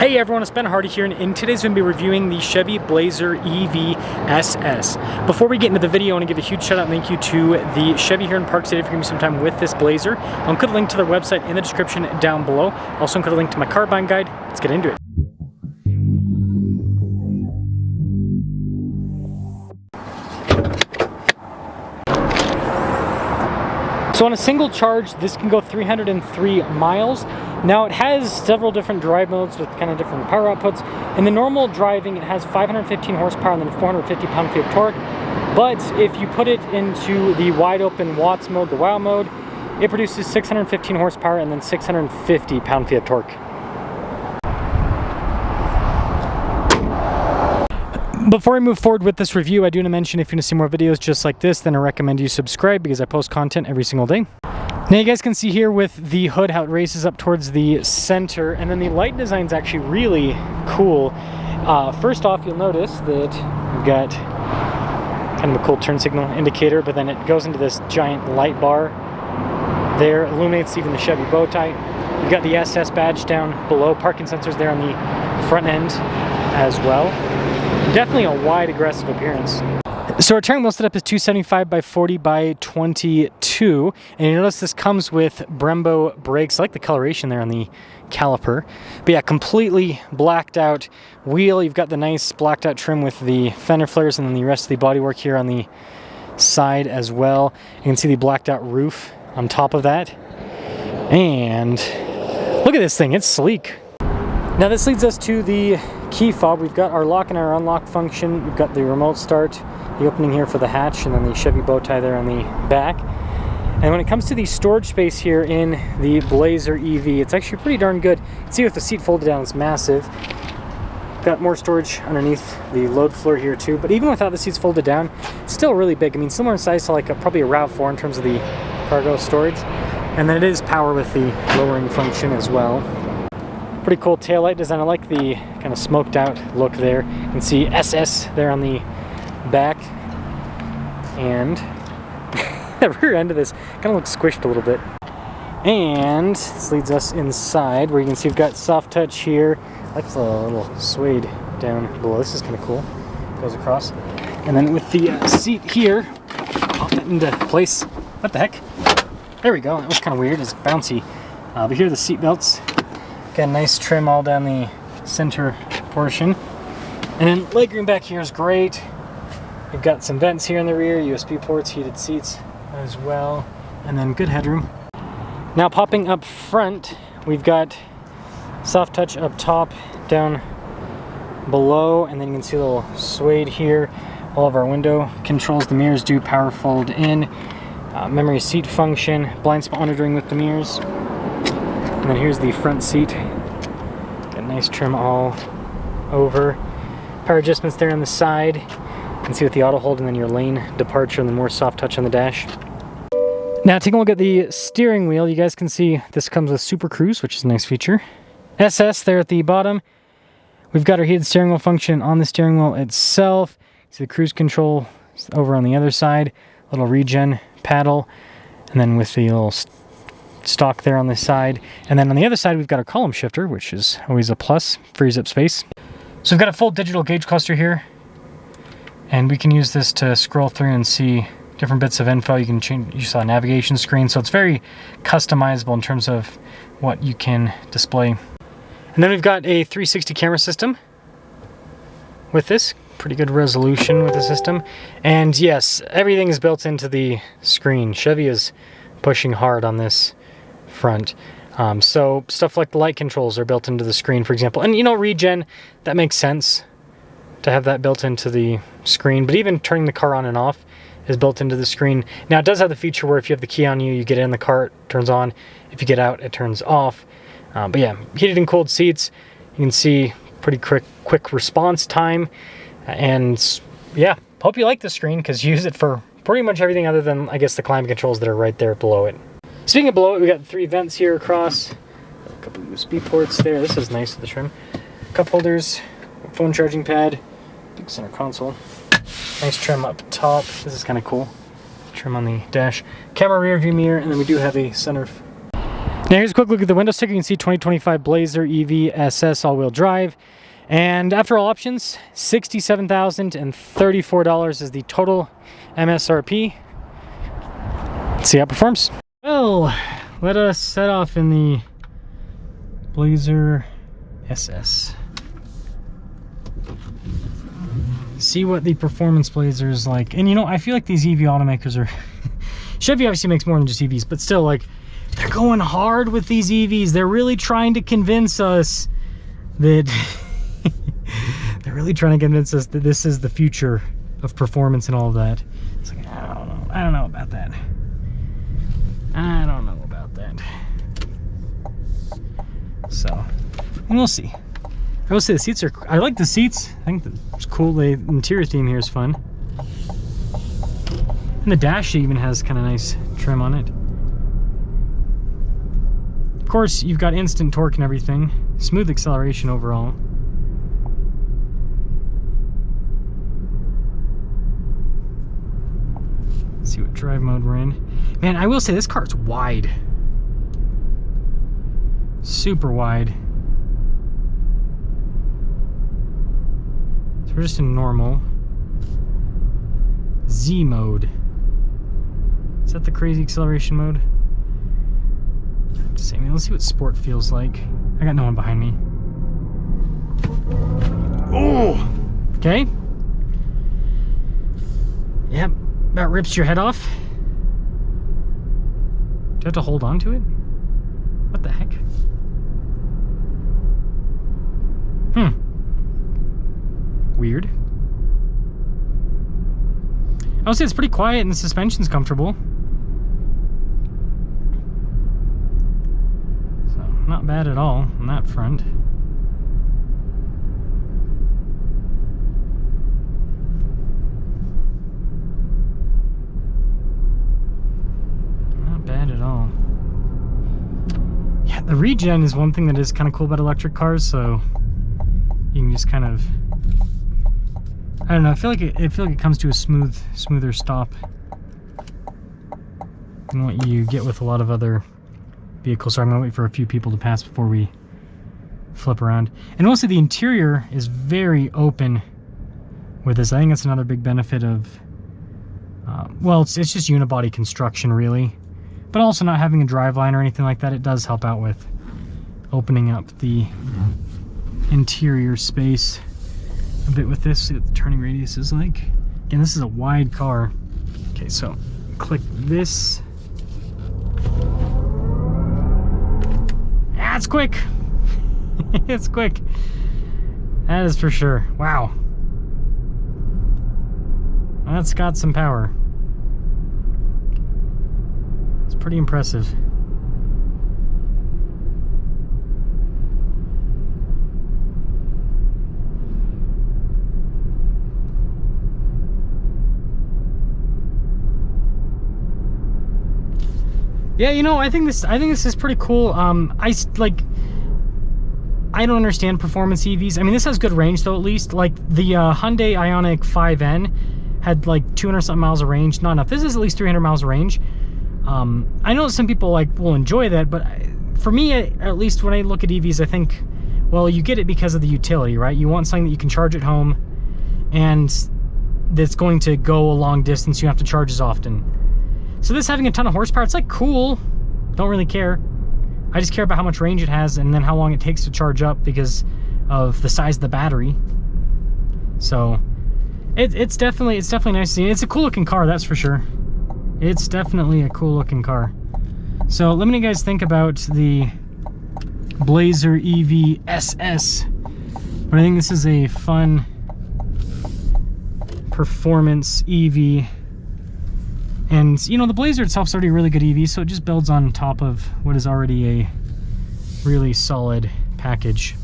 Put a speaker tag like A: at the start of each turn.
A: Hey everyone, it's Ben Hardy here, and in today's going to be reviewing the Chevy Blazer EV SS. Before we get into the video, I want to give a huge shout out and thank you to the Chevy here in Park City for giving me some time with this Blazer. I'll include a link to their website in the description down below. I'll also include a link to my car buying guide. Let's get into it. So on a single charge, this can go 303 miles. Now it has several different drive modes with kind of different power outputs. In the normal driving, it has 515 horsepower and then 450 pound-feet of torque. But if you put it into the wide open watts mode, the WOW mode, it produces 615 horsepower and then 650 pound-feet of torque. Before I move forward with this review, I do want to mention if you want to see more videos just like this, then I recommend you subscribe because I post content every single day. Now you guys can see here with the hood how it races up towards the center, and then the light design is actually really cool. First off, you'll notice that we've got kind of a cool turn signal indicator, but then it goes into this giant light bar there, illuminates even the Chevy bow tie. You've got the SS badge down below, parking sensors there on the front end as well. Definitely a wide, aggressive appearance. So our turning wheel setup is 275 by 40 by 22, and you notice this comes with Brembo brakes. I like the coloration there on the caliper. But yeah, completely blacked out wheel. You've got the nice blacked out trim with the fender flares and then the rest of the bodywork here on the side as well. You can see the blacked out roof on top of that. And look at this thing, it's sleek. Now this leads us to the key fob. We've got our lock and our unlock function. We've got the remote start, the opening here for the hatch, and then the Chevy bow tie there on the back. And when it comes to the storage space here in the Blazer EV, it's actually pretty darn good. You can see with the seat folded down, it's massive. Got more storage underneath the load floor here too, but even without the seats folded down, it's still really big. I mean, similar in size to like probably a RAV4 in terms of the cargo storage. And then it is power with the lowering function as well. Pretty cool taillight design. I like the kind of smoked out look there. You can see SS there on the back. And the rear end of this kind of looks squished a little bit. And this leads us inside where you can see we've got soft touch here. I like the little suede down below. This is kind of cool. Goes across. And then with the seat here, pop that into place. What the heck? There we go. That was kind of weird. It's bouncy. But here are the seat belts. Got a nice trim all down the center portion. And then legroom back here is great. You've got some vents here in the rear, USB ports, heated seats as well, and then good headroom. Now popping up front, we've got soft touch up top, down below, and then you can see a little suede here. All of our window controls, the mirrors do power fold in. Memory seat function, blind spot monitoring with the mirrors. And then here's the front seat. Got a nice trim all over. Power adjustments there on the side. You can see with the auto hold and then your lane departure and then more soft touch on the dash. Now taking a look at the steering wheel, you guys can see this comes with Super Cruise, which is a nice feature. SS there at the bottom. We've got our heated steering wheel function on the steering wheel itself. See the cruise control over on the other side. Little regen paddle. And then with the little stock there on the side, and then on the other side we've got a column shifter, which is always a plus, frees up space. So we've got a full digital gauge cluster here, and we can use this to scroll through and see different bits of info. You can change, you saw a navigation screen, so it's very customizable in terms of what you can display. And then we've got a 360 camera system with this, pretty good resolution with the system. And yes, everything is built into the screen. Chevy is pushing hard on this front. So stuff like the light controls are built into the screen, for example. And you know, regen, that makes sense to have that built into the screen, but even turning the car on and off is built into the screen. Now it does have the feature where if you have the key on you, you get in the car, it turns on. If you get out, it turns off. But yeah, heated and cooled seats. You can see pretty quick response time. And yeah, hope you like the screen because you use it for pretty much everything other than, I guess, the climate controls that are right there below it. Speaking of below it, we got 3 vents here across. A couple USB ports there. This is nice with the trim. Cup holders, phone charging pad, big center console. Nice trim up top. This is kind of cool. Trim on the dash. Camera rear view mirror, and then we do have a sunroof. Now here's a quick look at the window sticker. You can see 2025 Blazer EV SS all-wheel drive. And after all options, $67,034 is the total MSRP. Let's see how it performs. Well, let us set off in the Blazer SS. See what the performance Blazer is like. And you know, I feel like these EV automakers are... Chevy obviously makes more than just EVs, but still, like, they're going hard with these EVs. They're really trying to convince us that... they're really trying to convince us that this is the future of performance and all of that. It's like, I don't know. I don't know about that. I don't know about that. So, we'll see. I will say the seats are... I like the seats. I think it's cool. The interior theme here is fun. And the dash even has kind of nice trim on it. Of course, you've got instant torque and everything. Smooth acceleration overall. Let's see what drive mode we're in. Man, I will say this car is wide. Super wide. So we're just in normal. Z mode. Is that the crazy acceleration mode? Let's see what sport feels like. I got no one behind me. Oh! Okay. Yep. About rips your head off. Do you have to hold on to it? What the heck? Weird. I would say it's pretty quiet and the suspension's comfortable. So, not bad at all on that front. Not bad at all. Yeah, the regen is one thing that is kind of cool about electric cars, so you can just kind of... I don't know, I feel like it comes to a smoother stop than what you get with a lot of other vehicles. So I'm gonna wait for a few people to pass before we flip around. And also the interior is very open with this. I think that's another big benefit of, well, it's just unibody construction really, but also not having a driveline or anything like that. It does help out with opening up the interior space a bit with this. See what the turning radius is like. Again, this is a wide car. Okay, so click this. Ah, it's quick. It's quick. That is for sure. Wow. That's got some power. It's pretty impressive. Yeah, you know, I think this is pretty cool. I don't understand performance EVs. I mean, this has good range though, at least. Like the Hyundai Ioniq 5N had like 200 something miles of range. Not enough. This is at least 300 miles of range. I know some people will enjoy that, but for me, at least when I look at EVs, I think, well, you get it because of the utility, right? You want something that you can charge at home and that's going to go a long distance. You don't have to charge as often. So this having a ton of horsepower, it's like cool. Don't really care. I just care about how much range it has and then how long it takes to charge up because of the size of the battery. So it's definitely nice to see. It's a cool looking car, that's for sure. It's definitely a cool looking car. So let me know what you guys think about the Blazer EV SS. But I think this is a fun performance EV. And, you know, the Blazer itself is already a really good EV, so it just builds on top of what is already a really solid package.